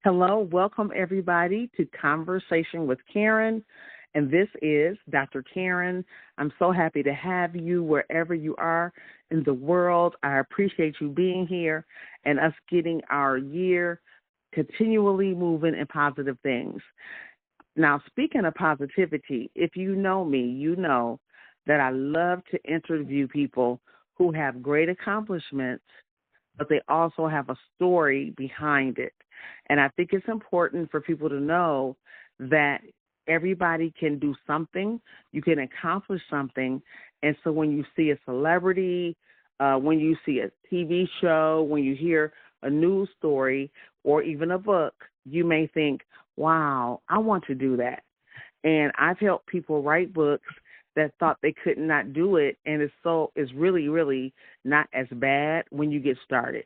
Hello, welcome everybody to Conversation with Karen. And this is Dr. Karen. I'm so happy to have you wherever you are in the world. I appreciate you being here and us getting our year continually moving in positive things. Now, speaking of positivity, if you know me, you know that I love to interview people who have great accomplishments, but they also have a story behind it. And I think it's important for people to know that everybody can do something, you can accomplish something. And so when you see a celebrity, when you see a TV show, when you hear a news story, or even a book, you may think, wow, I want to do that. And I've helped people write books that thought they could not do it, and it's really not as bad when you get started.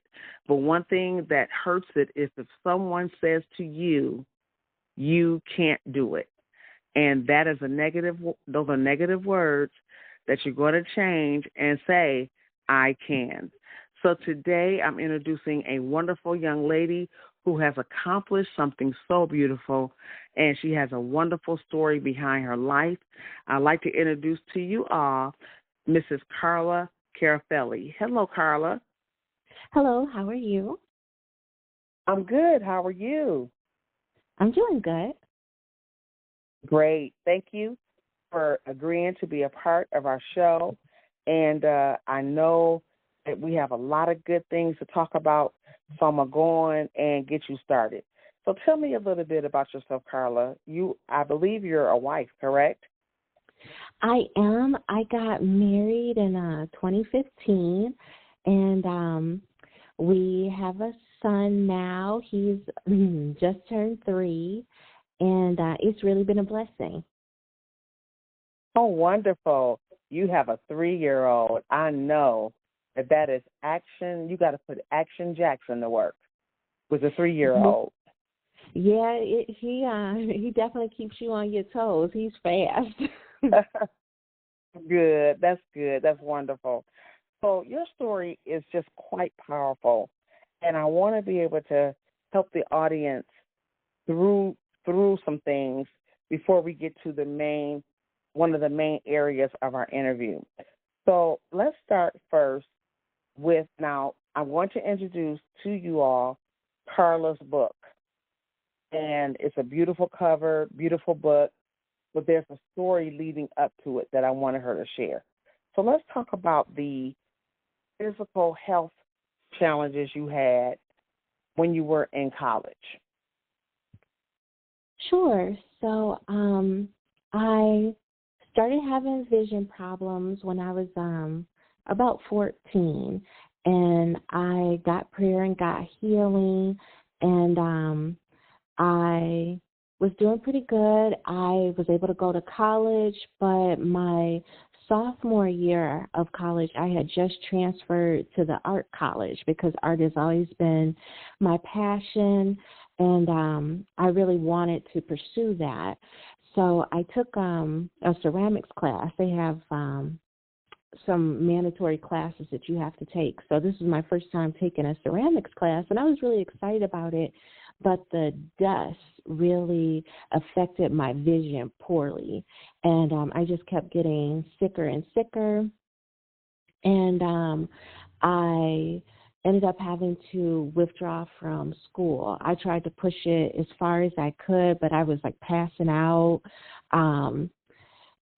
But one thing that hurts it is if someone says to you, you can't do it. And that is those are negative words that you're going to change and say, I can. So today I'm introducing a wonderful young lady who has accomplished something so beautiful, and she has a wonderful story behind her life. I'd like to introduce to you all Mrs. Carla Carafelli. Hello, Carla. Hello, how are you? I'm good. How are you? I'm doing good. Great. Thank you for agreeing to be a part of our show. And I know that we have a lot of good things to talk about, so I'm going to go on and get you started. So tell me a little bit about yourself, Carla. I believe you're a wife, correct? I am. I got married in 2015, and we have a son now. He's just turned 3, and it's really been a blessing. Oh, wonderful. You have a 3-year-old. I know that is action. You got to put Action Jackson to work with a 3-year-old. Yeah, he definitely keeps you on your toes. He's fast. Good. That's good. That's wonderful. So your story is just quite powerful, and I want to be able to help the audience through some things before we get to one of the main areas of our interview. So let's start first with, now I want to introduce to you all Carla's book. And it's a beautiful cover, beautiful book, but there's a story leading up to it that I wanted her to share. So let's talk about the physical health challenges you had when you were in college. Sure. So I started having vision problems when I was about 14, and I got prayer and got healing, and I was doing pretty good. I was able to go to college, but my sophomore year of college, I had just transferred to the art college because art has always been my passion, and I really wanted to pursue that. So I took a ceramics class. They have some mandatory classes that you have to take. So this is my first time taking a ceramics class, and I was really excited about it, but the dust really affected my vision poorly, and I just kept getting sicker and sicker, and I ended up having to withdraw from school. I tried to push it as far as I could, but I was like passing out.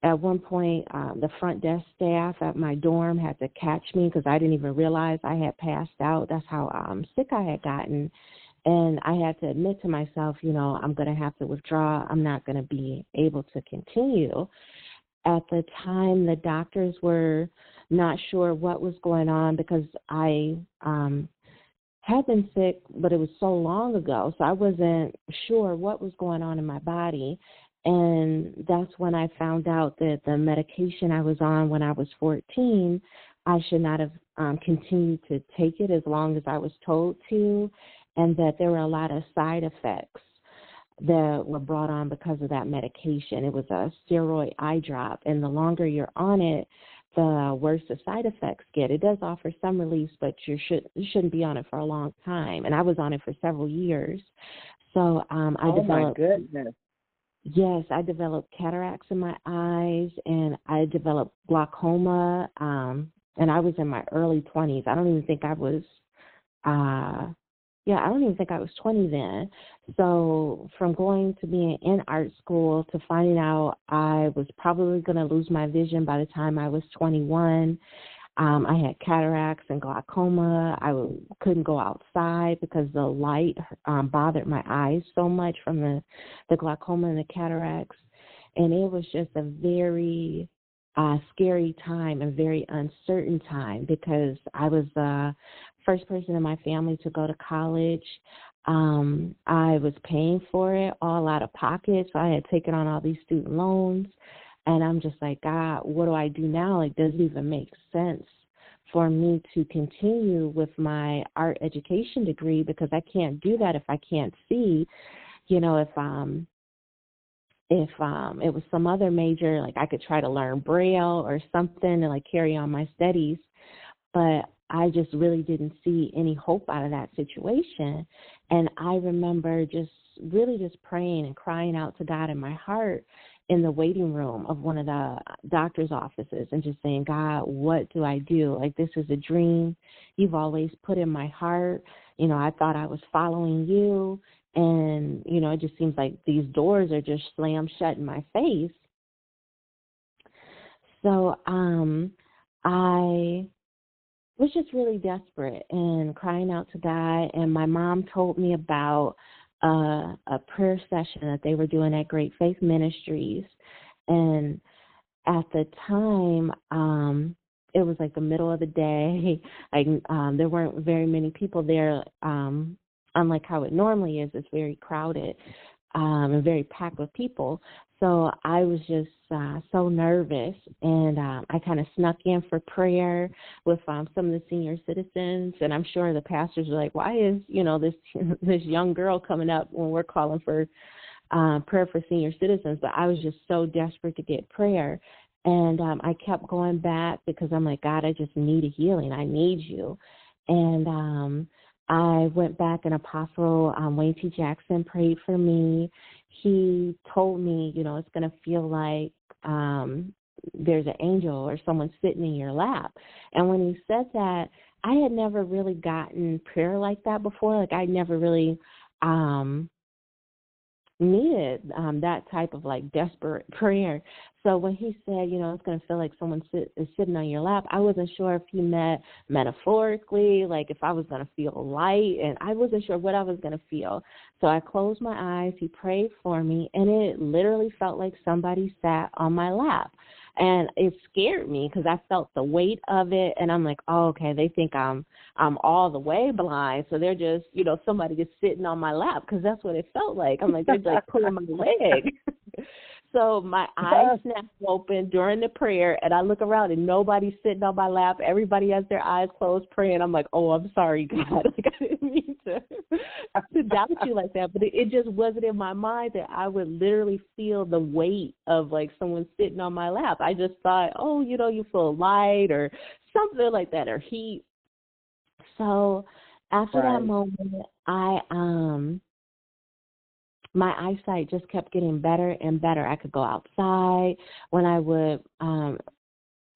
At one point, the front desk staff at my dorm had to catch me because I didn't even realize I had passed out. That's how sick I had gotten. And I had to admit to myself, I'm going to have to withdraw. I'm not going to be able to continue. At the time, the doctors were not sure what was going on because I had been sick, but it was so long ago, so I wasn't sure what was going on in my body. And that's when I found out that the medication I was on when I was 14, I should not have continued to take it as long as I was told to, and that there were a lot of side effects that were brought on because of that medication. It was a steroid eye drop, and the longer you're on it, the worse the side effects get. It does offer some relief, but you shouldn't be on it for a long time. And I was on it for several years. So I Oh, my developed. goodness. Yes, I developed cataracts in my eyes, and I developed glaucoma. And I was in my early 20s. I don't even think I was. I don't even think I was 20 then. So from going to being in art school to finding out I was probably going to lose my vision by the time I was 21, I had cataracts and glaucoma. Couldn't go outside because the light bothered my eyes so much from the glaucoma and the cataracts. And it was just a very scary time and very uncertain time because I was the first person in my family to go to college. I was paying for it all out of pocket, so I had taken on all these student loans. And I'm just like, God, what do I do now? Like, does it even make sense for me to continue with my art education degree? Because I can't do that if I can't see. You know, if it was some other major, like I could try to learn Braille or something and like carry on my studies. But I just really didn't see any hope out of that situation. And I remember just praying and crying out to God in my heart in the waiting room of one of the doctor's offices and just saying, God, what do I do? Like, this is a dream you've always put in my heart. You know, I thought I was following you. And, you know, it just seems like these doors are just slammed shut in my face. So I was just really desperate and crying out to God. And my mom told me about a prayer session that they were doing at Great Faith Ministries. And at the time, it was like the middle of the day. Like there weren't very many people there, unlike how it normally is. It's very crowded and very packed with people. So I was just so nervous, and I kind of snuck in for prayer with some of the senior citizens, and I'm sure the pastors were like, why is, you know, this young girl coming up when we're calling for prayer for senior citizens? But I was just so desperate to get prayer, and I kept going back because I'm like, God, I just need a healing. I need you. And I went back, and Apostle Wayne T. Jackson prayed for me. He told me, you know, it's going to feel like there's an angel or someone sitting in your lap. And when he said that, I had never really gotten prayer like that before. Like, I never really needed that type of like desperate prayer. So when he said, you know, it's going to feel like someone is sitting on your lap, I wasn't sure if he meant metaphorically, like if I was going to feel light, and I wasn't sure what I was going to feel. So I closed my eyes, he prayed for me, and it literally felt like somebody sat on my lap. And it scared me because I felt the weight of it, and I'm like, oh, okay, they think I'm all the way blind, so they're just, you know, somebody just sitting on my lap, because that's what it felt like. I'm like, they're like pulling my leg. So my eyes snapped open during the prayer, and I look around, and nobody's sitting on my lap. Everybody has their eyes closed praying. I'm like, oh, I'm sorry, God. Like, I didn't mean to doubt you like that. But it just wasn't in my mind that I would literally feel the weight of, like, someone sitting on my lap. I just thought, oh, you know, you feel light or something like that, or heat. So after that moment, my eyesight just kept getting better and better. I could go outside when I would.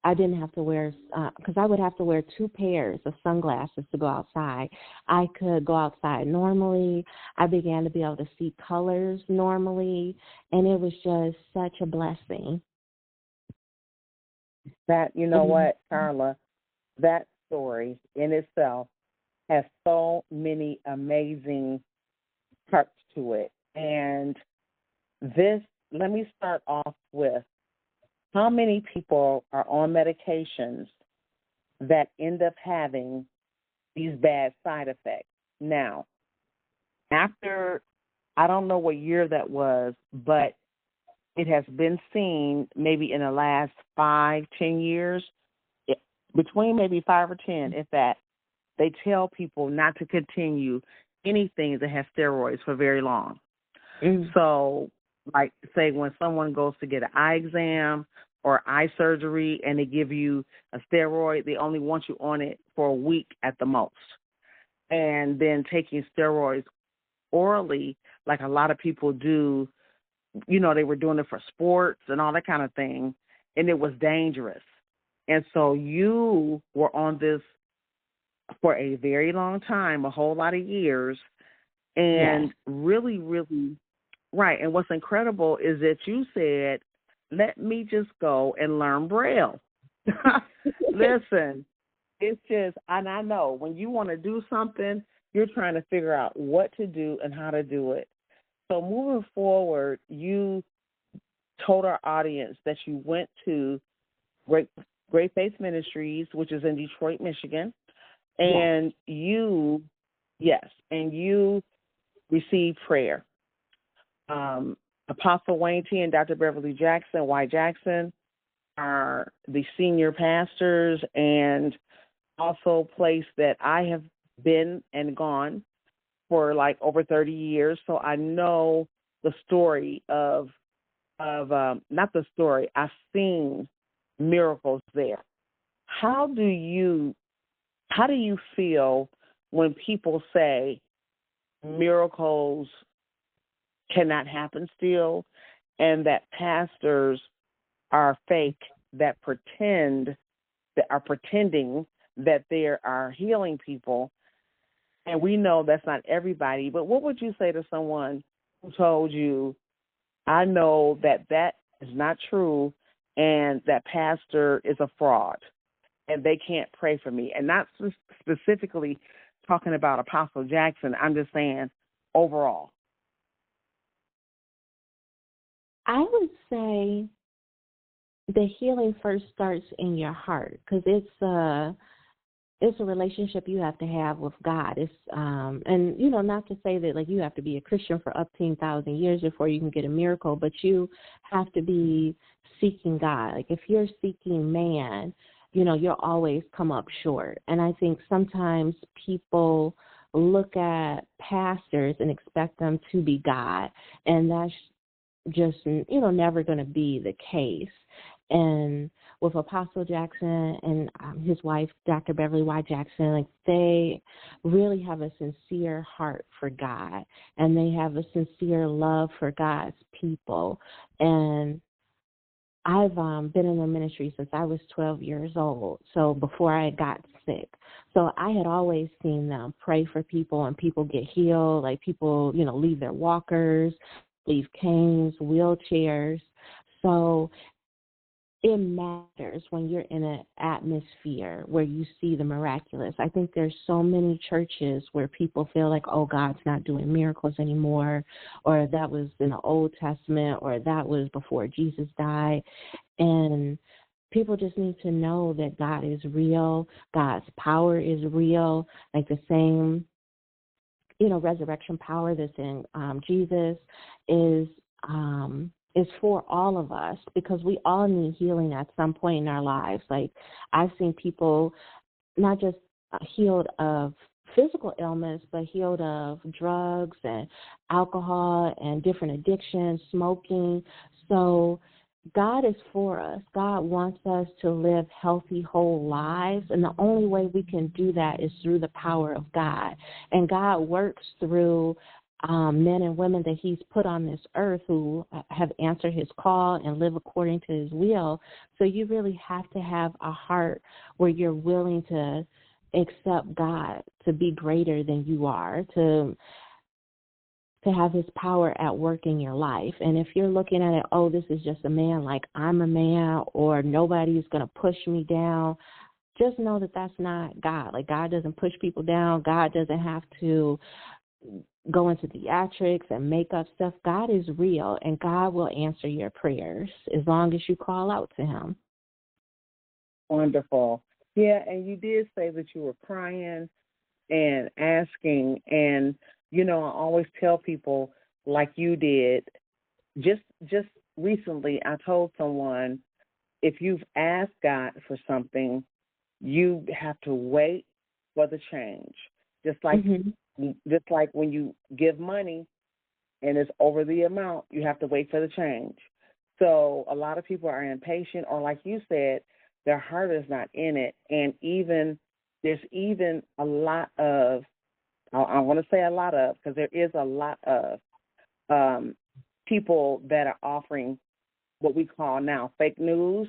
I didn't have to wear, because I would have to wear 2 pairs of sunglasses to go outside. I could go outside normally. I began to be able to see colors normally, and it was just such a blessing. That, you know what, Carla, that story in itself has so many amazing parts to it. And this, let me start off with, how many people are on medications that end up having these bad side effects? Now, after, I don't know what year that was, but it has been seen maybe in the last 5-10 years, between maybe 5 or 10, if that, they tell people not to continue anything that has steroids for very long. So, like, say, when someone goes to get an eye exam or eye surgery and they give you a steroid, they only want you on it for a week at the most. And then taking steroids orally, like a lot of people do, they were doing it for sports and all that kind of thing, and it was dangerous. And so you were on this for a very long time, a whole lot of years, and really, really, right. And what's incredible is that you said, let me just go and learn Braille. Listen, it's just, and I know when you want to do something, you're trying to figure out what to do and how to do it. So moving forward, you told our audience that you went to Great Faith Ministries, which is in Detroit, Michigan, and you received prayer. Apostle Wayne T. and Dr. Beverly Jackson, Y. Jackson, are the senior pastors, and also a place that I have been and gone for like over 30 years. So I know the story of not the story, I've seen miracles there. How do you feel when people say miracles cannot happen still, and that pastors are fake, that are pretending that they are healing people? And we know that's not everybody, but what would you say to someone who told you, I know that is not true and that pastor is a fraud and they can't pray for me? And not specifically talking about Apostle Jackson, I'm just saying overall. I would say the healing first starts in your heart, because it's a relationship you have to have with God. It's and not to say that like you have to be a Christian for up to 10,000 years before you can get a miracle, but you have to be seeking God. Like if you're seeking man, you'll always come up short. And I think sometimes people look at pastors and expect them to be God, and that's just never going to be the case. And with Apostle Jackson and his wife, Dr. Beverly Y. Jackson, like they really have a sincere heart for God, and they have a sincere love for God's people. And I've been in their ministry since I was 12 years old, so before I got sick. So I had always seen them pray for people, and people get healed, like people, leave their walkers, leave canes, wheelchairs. So it matters when you're in an atmosphere where you see the miraculous. I think there's so many churches where people feel like, oh, God's not doing miracles anymore, or that was in the Old Testament, or that was before Jesus died. And people just need to know that God is real. God's power is real, like the same resurrection power that's in Jesus is for all of us, because we all need healing at some point in our lives. Like I've seen people not just healed of physical ailments, but healed of drugs and alcohol and different addictions, smoking. So God is for us. God wants us to live healthy, whole lives, and the only way we can do that is through the power of God. And God works through men and women that he's put on this earth who have answered his call and live according to his will. So you really have to have a heart where you're willing to accept God to be greater than you are, to have his power at work in your life. And if you're looking at it, oh, this is just a man, like I'm a man, or nobody's going to push me down, just know that that's not God. Like God doesn't push people down. God doesn't have to go into theatrics and make up stuff. God is real, and God will answer your prayers as long as you call out to him. Wonderful. Yeah, and you did say that you were crying and asking, and I always tell people like you did. Just recently, I told someone, if you've asked God for something, you have to wait for the change. Just like when you give money and it's over the amount, you have to wait for the change. So a lot of people are impatient, or like you said, their heart is not in it. And there's even a lot of, I want to say a lot of, because there is a lot of um, people that are offering what we call now fake news.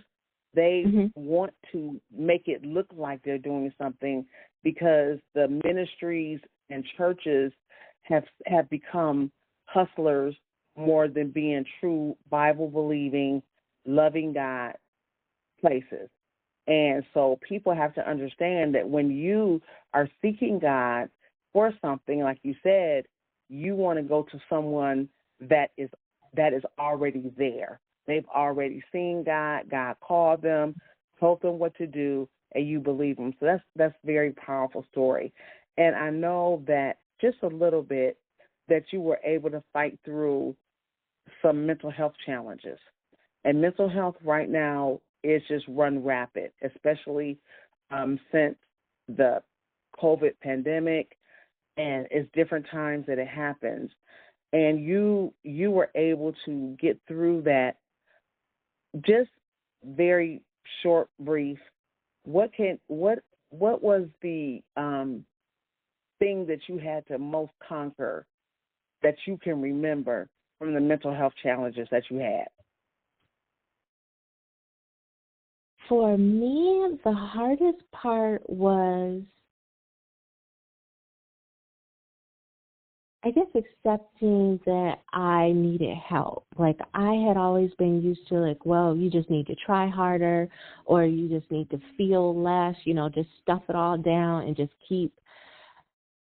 They Mhm. want to make it look like they're doing something because the ministries and churches have become hustlers more than being true Bible believing, loving God places. And so people have to understand that when you are seeking God for something, like you said, you want to go to someone that is already there. They've already seen God. God called them, told them what to do, and you believe them. So that's a very powerful story. And I know that just a little bit that you were able to fight through some mental health challenges. And mental health right now is just run rapid, especially since the COVID pandemic, and it's different times that it happens. And you were able to get through that. Just very short, brief. What was the thing that you had to most conquer that you can remember from the mental health challenges that you had? For me, the hardest part was, I guess, accepting that I needed help. Like, I had always been used to, like, well, you just need to try harder, or you just need to feel less, just stuff it all down and just keep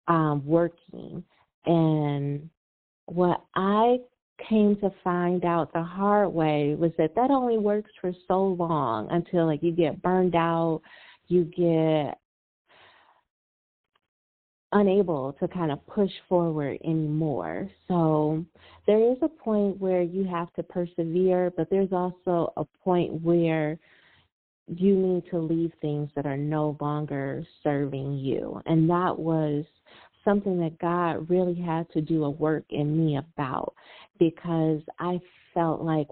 working. And what I came to find out the hard way was that only works for so long until, like, you get burned out, you get unable to kind of push forward anymore. So there is a point where you have to persevere, but there's also a point where you need to leave things that are no longer serving you. And that was something that God really had to do a work in me about, because I felt like,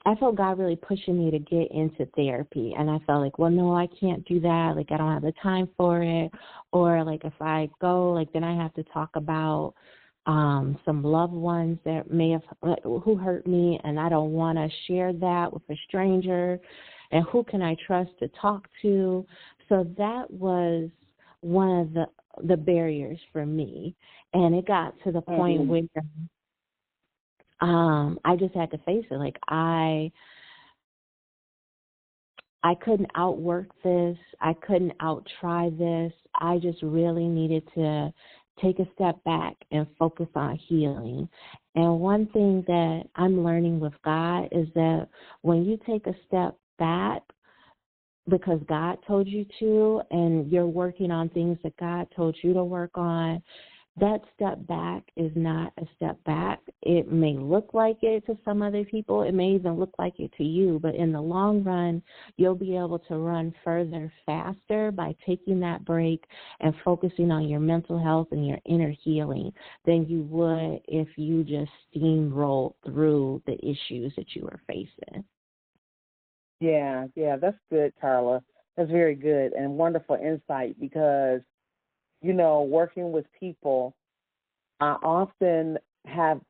I felt God really pushing me to get into therapy. And I felt like, well, no, I can't do that. Like, I don't have the time for it. Or, like, if I go, like, then I have to talk about some loved ones that may have, who hurt me, and I don't want to share that with a stranger. And who can I trust to talk to? So that was one of the barriers for me. And it got to the point where I just had to face it. Like, I couldn't outwork this. I couldn't outtry this. I just really needed to take a step back and focus on healing. And one thing that I'm learning with God is that when you take a step back because God told you to, and you're working on things that God told you to work on, that step back is not a step back. It may look like it to some other people. It may even look like it to you. But in the long run, you'll be able to run further faster by taking that break and focusing on your mental health and your inner healing than you would if you just steamrolled through the issues that you were facing. Yeah, that's good, Carla. That's very good and wonderful insight because, working with people, I often have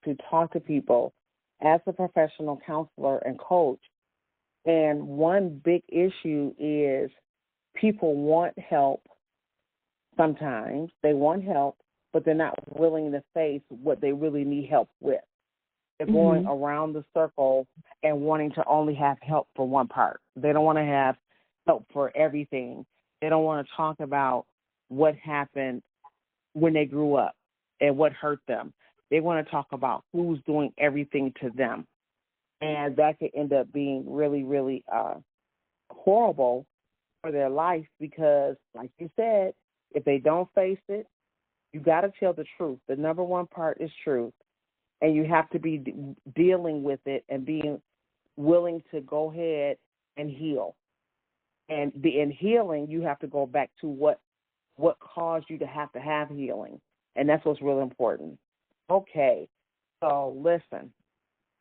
to talk to people as a professional counselor and coach. And one big issue is people want help sometimes. They want help, but they're not willing to face what they really need help with. They're going around the circle and wanting to only have help for one part. They don't want to have help for everything. They don't want to talk about what happened when they grew up and what hurt them. They want to talk about who's doing everything to them. And that could end up being really, really horrible for their life because, like you said, if they don't face it, you got to tell the truth. The number one part is truth. And you have to be dealing with it and being willing to go ahead and heal. And in healing, you have to go back to what caused you to have healing. And that's what's really important. Okay. So listen,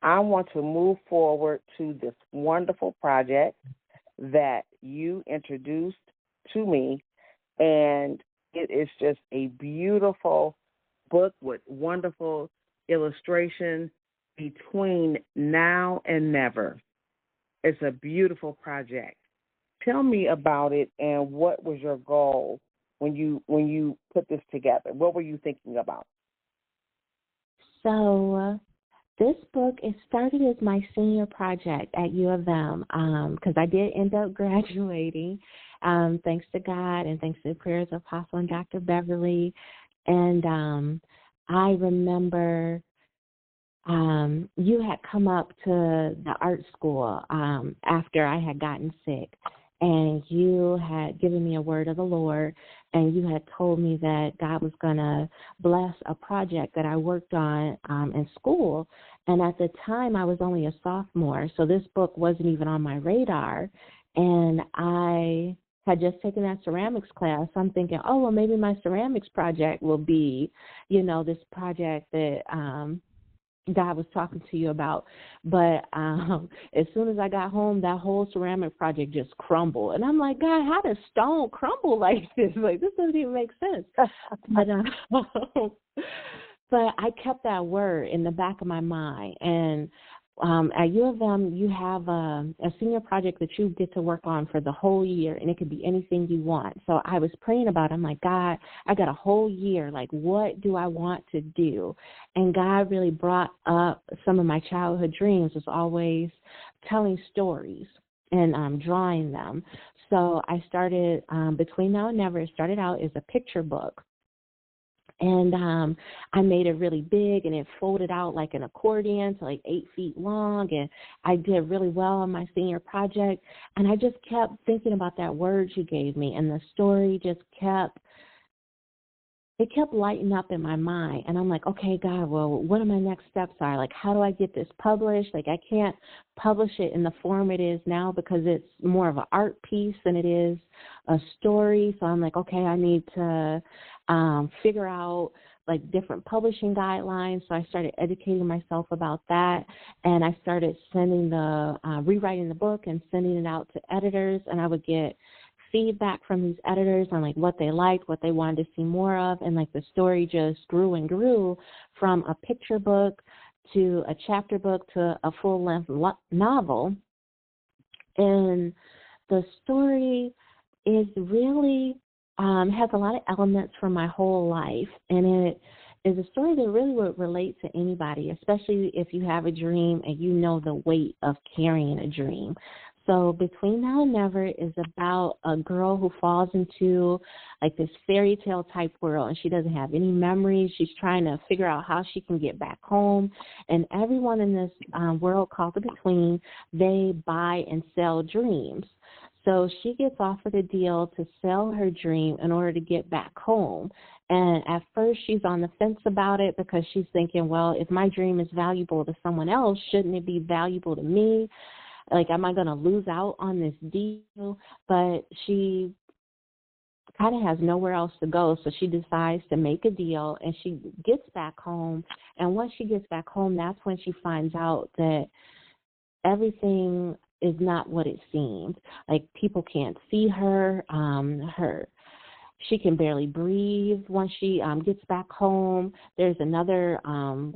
I want to move forward to this wonderful project that you introduced to me, and it is just a beautiful book with wonderful illustration between now and never. It's a beautiful project. Tell me about it and what was your goal when you put this together? What were you thinking about? So this book, it started as my senior project at U of M because I did end up graduating, thanks to God and thanks to the prayers of Apostle and Dr. Beverly. And I remember you had come up to the art school after I had gotten sick, and you had given me a word of the Lord, and you had told me that God was going to bless a project that I worked on in school. And at the time, I was only a sophomore, so this book wasn't even on my radar. And I had just taken that ceramics class. I'm thinking, oh, well, maybe my ceramics project will be, this project that God was talking to you about. But as soon as I got home, that whole ceramic project just crumbled. And I'm like, God, how does stone crumble like this? Like, this doesn't even make sense. But I kept that word in the back of my mind. And at U of M, you have a senior project that you get to work on for the whole year, and it could be anything you want. So I was praying about it. I'm like, God, I got a whole year. Like, what do I want to do? And God really brought up some of my childhood dreams. Was always telling stories and drawing them. So I started, Between Now and Never, it started out as a picture book. And I made it really big, and it folded out like an accordion to like 8 feet long. And I did really well on my senior project. And I just kept thinking about that word you gave me, and the story just kept lighting up in my mind. And I'm like, okay, God, well, what are my next steps are? Like, how do I get this published? Like, I can't publish it in the form it is now because it's more of an art piece than it is a story. So I'm like, okay, I need to figure out like different publishing guidelines. So I started educating myself about that, and I started rewriting the book and sending it out to editors, and I would get feedback from these editors on like what they liked, what they wanted to see more of, and like the story just grew and grew from a picture book to a chapter book to a full-length novel. And the story is really has a lot of elements from my whole life, and it is a story that really would relate to anybody, especially if you have a dream and you know the weight of carrying a dream. So Between Now and Never is about a girl who falls into like this fairy tale type world, and she doesn't have any memories. She's trying to figure out how she can get back home. And everyone in this world called the Between, they buy and sell dreams. So she gets offered a deal to sell her dream in order to get back home. And at first she's on the fence about it because she's thinking, well, if my dream is valuable to someone else, shouldn't it be valuable to me? Like, am I going to lose out on this deal? But she kind of has nowhere else to go, so she decides to make a deal, and she gets back home. And once she gets back home, that's when she finds out that everything is not what it seems. Like, people can't see her. She can barely breathe once she gets back home. There's another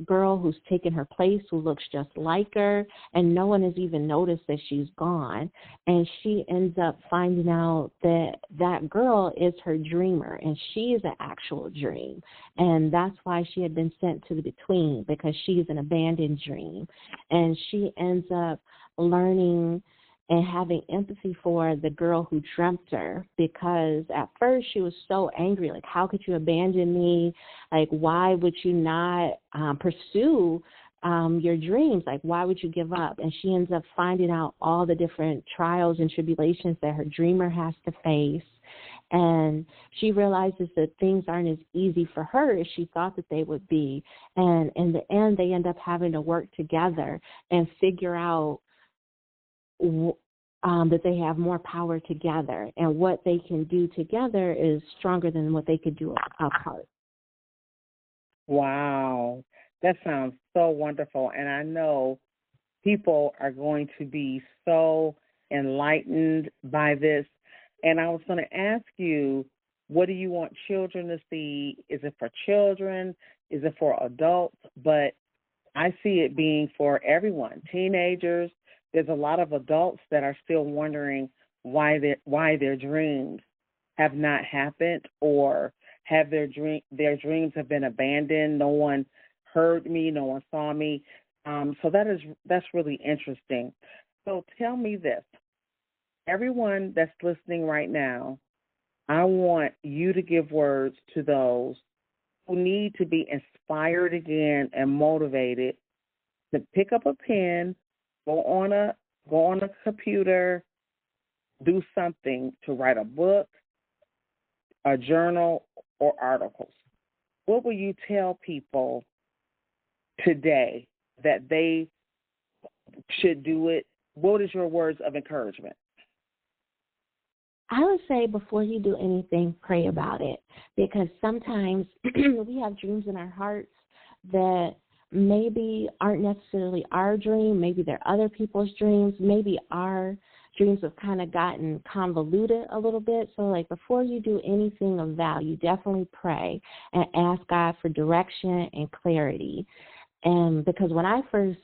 girl who's taken her place who looks just like her, and no one has even noticed that she's gone. And she ends up finding out that that girl is her dreamer, and she is an actual dream. And that's why she had been sent to the Between, because she's an abandoned dream. And she ends up learning and having empathy for the girl who dreamt her, because at first she was so angry, like, how could you abandon me? Like, why would you not pursue your dreams? Like, why would you give up? And she ends up finding out all the different trials and tribulations that her dreamer has to face. And she realizes that things aren't as easy for her as she thought that they would be. And in the end, they end up having to work together and figure out that they have more power together, and what they can do together is stronger than what they could do apart. Wow. That sounds so wonderful. And I know people are going to be so enlightened by this. And I was going to ask you, what do you want children to see? Is it for children? Is it for adults? But I see it being for everyone, teenagers. There's a lot of adults that are still wondering why their dreams have not happened, or have their dreams have been abandoned. No one heard me, no one saw me. So that's really interesting. So tell me this, everyone that's listening right now, I want you to give words to those who need to be inspired again and motivated to pick up a pen, go on a computer, do something, to write a book, a journal, or articles. What will you tell people today that they should do it? What is your words of encouragement? I would say before you do anything, pray about it, because sometimes we have dreams in our hearts that maybe aren't necessarily our dream. Maybe they're other people's dreams. Maybe our dreams have kind of gotten convoluted a little bit. So, like, before you do anything of value, definitely pray and ask God for direction and clarity. And because when I first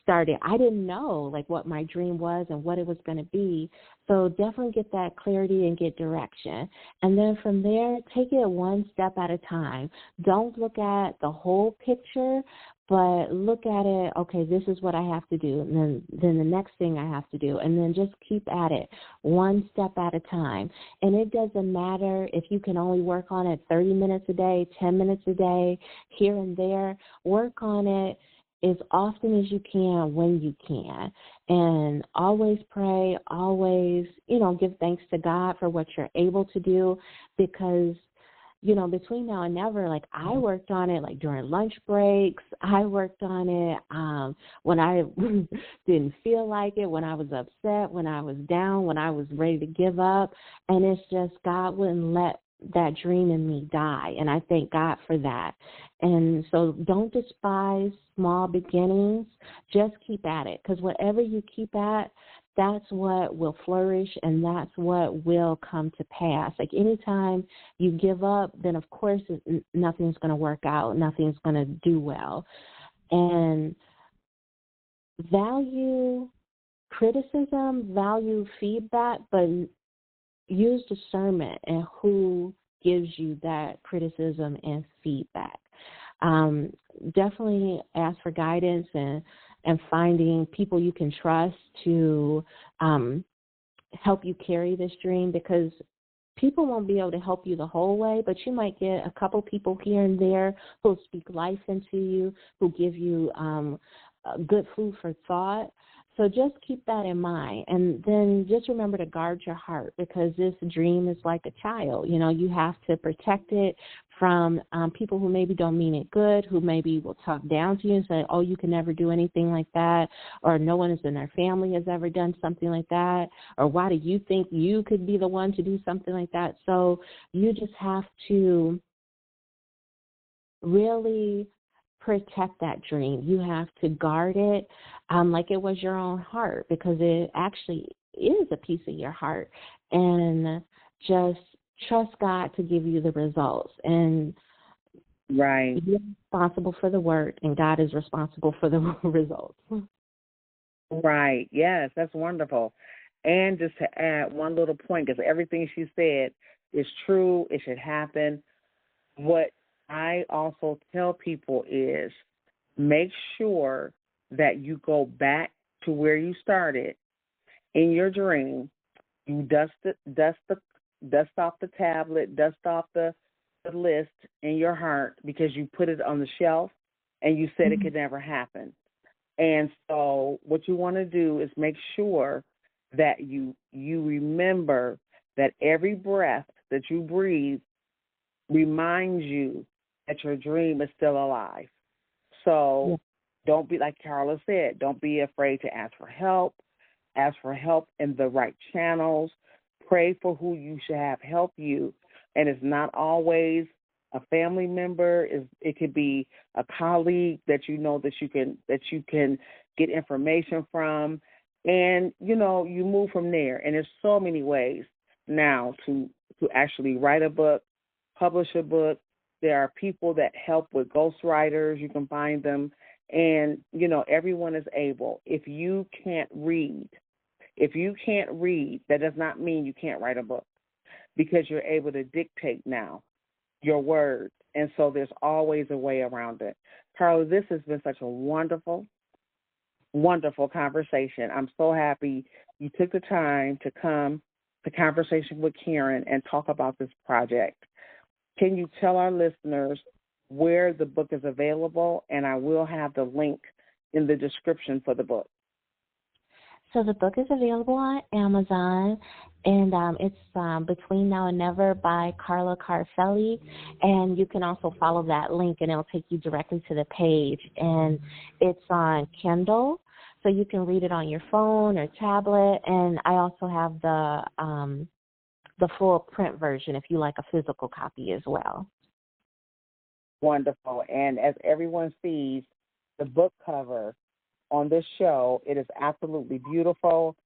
started, I didn't know like what my dream was and what it was going to be. So definitely get that clarity and get direction. And then from there, take it one step at a time. Don't look at the whole picture, but look at it, okay, this is what I have to do, and then the next thing I have to do, and then just keep at it one step at a time. And it doesn't matter if you can only work on it 30 minutes a day, 10 minutes a day, here and there. Work on it as often as you can when you can. And always pray, always, give thanks to God for what you're able to do, because between now and never, like, I worked on it like during lunch breaks. I worked on it when I didn't feel like it, when I was upset, when I was down, when I was ready to give up. And it's just God wouldn't let that dream in me die. And I thank God for that. And so don't despise small beginnings. Just keep at it, because whatever you keep at, that's what will flourish, and that's what will come to pass. Like, anytime you give up, then of course nothing's going to work out. Nothing's going to do well. And value criticism, value feedback, but use discernment in who gives you that criticism and feedback. Definitely ask for guidance and finding people you can trust to help you carry this dream, because people won't be able to help you the whole way, but you might get a couple people here and there who'll speak life into you, who give you good food for thought. So just keep that in mind. And then just remember to guard your heart, because this dream is like a child. You have to protect it from people who maybe don't mean it good, who maybe will talk down to you and say, oh, you can never do anything like that, or no one in their family has ever done something like that, or why do you think you could be the one to do something like that? So you just have to really protect that dream. You have to guard it like it was your own heart, because it actually is a piece of your heart. And just trust God to give you the results. And Right. you're responsible for the work, and God is responsible for the results. Right. Yes, that's wonderful. And just to add one little point, because everything she said is true, it should happen. What I also tell people is, make sure that you go back to where you started in your dream. You dust off the tablet, dust off the list in your heart, because you put it on the shelf and you said it could never happen. And so what you want to do is make sure that you remember that every breath that you breathe reminds you that your dream is still alive. So don't be, like Carla said, don't be afraid to ask for help. Ask for help in the right channels. Pray for who you should have help you. And it's not always a family member, it could be a colleague that you know that you can get information from, and you move from there. And there's so many ways now to actually write a book, publish a book. There are people that help with ghostwriters. You can find them, and everyone is able. If you can't read, that does not mean you can't write a book, because you're able to dictate now your words. And so there's always a way around it. Carla, this has been such a wonderful, wonderful conversation. I'm so happy you took the time to come to Conversation with Karen and talk about this project. Can you tell our listeners where the book is available? And I will have the link in the description for the book. So the book is available on Amazon, and it's Between Now and Never by Carla Carafelli, and you can also follow that link, and it'll take you directly to the page. And it's on Kindle, so you can read it on your phone or tablet, and I also have the full print version if you like a physical copy as well. Wonderful. And as everyone sees, the book cover on this show, it is absolutely beautiful,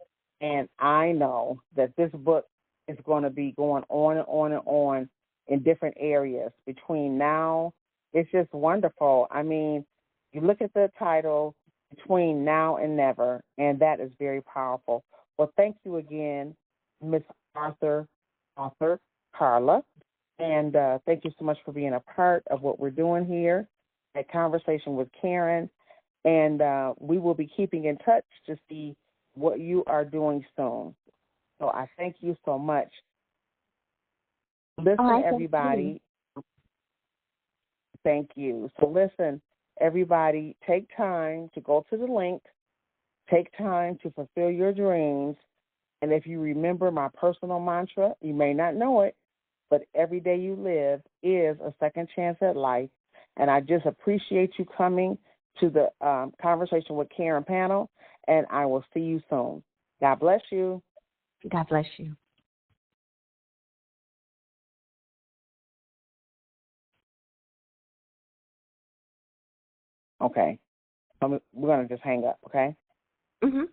and I know that this book is going to be going on and on and on in different areas between now. It's just wonderful. I mean, you look at the title, Between Now and Never, and that is very powerful. Well, thank you again, Miss author Carla, and thank you so much for being a part of what we're doing here at Conversation with Karen. And we will be keeping in touch to see what you are doing soon. So I thank you so much. Listen, everybody. Thank you. So listen, everybody, take time to go to the link. Take time to fulfill your dreams. And if you remember my personal mantra, you may not know it, but every day you live is a second chance at life. And I just appreciate you coming to the Conversation with Karen panel, and I will see you soon. God bless you. God bless you. Okay. We're going to just hang up, okay? Mm-hmm.